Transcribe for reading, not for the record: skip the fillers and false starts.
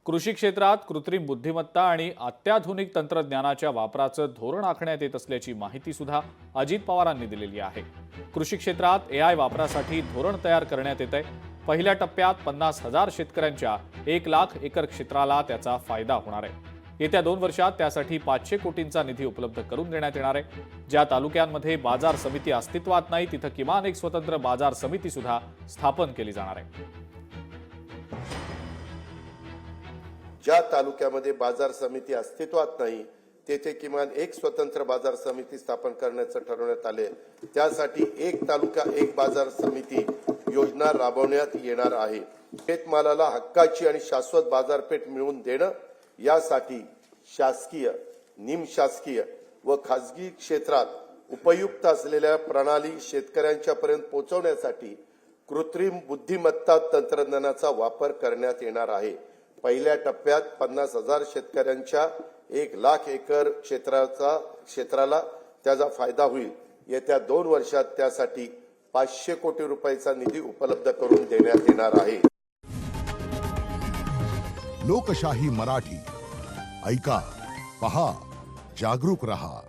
कृषी क्षेत्रात कृत्रिम बुद्धिमत्ता आणि अत्याधुनिक तंत्रज्ञानाच्या वापराचं धोरण आखण्यात येत असल्याची माहिती सुद्धा अजित पवारांनी दिलेली आहे। कृषी क्षेत्रात एआय वापरासाठी धोरण तयार करण्यात येत आहे। पहिल्या टप्प्यात 50,000 शेतकऱ्यांच्या 1 लाख एकर क्षेत्राला त्याचा फायदा होणार आहे। येत्या 2 वर्षात त्यासाठी 500 कोटींचा निधी उपलब्ध करून देण्यात येणार आहे। ज्या तालुक्यांमध्ये बाजार समिती अस्तित्वात नाही तिथं किमान एक स्वतंत्र बाजार समिती सुद्धा स्थापन केली जाणार आहे। ज्या तालुक्यामध्ये बाजार समिती अस्तित्वात नाही तेथे किमान एक स्वतंत्र बाजार समिती स्थापन करण्याचं ठरवण्यात आले। त्यासाठी एक तालुका एक बाजार समिती योजना राबवण्यात येणार आहे। शेतमालाला हक्काची आणि शाश्वत बाजारपेठ मिळवून देणं यासाठी शासकीय, निमशासकीय व खासगी क्षेत्रात उपयुक्त असलेल्या प्रणाली शेतकऱ्यांच्यापर्यंत पोहोचवण्यासाठी कृत्रिम बुद्धिमत्ता तंत्रज्ञानाचा वापर करण्यात येणार आहे। पहिल्या टप्प्यात 50,000 शेतकऱ्यांच्या 1 लाख एकर क्षेत्राला त्याचा फायदा होईल। येत्या 2 वर्षात त्यासाठी 500 कोटी रुपयाचा निधी उपलब्ध करून देण्यात येणार आहे। लोकशाही मराठी ऐका, पहा, जागरूक रहा।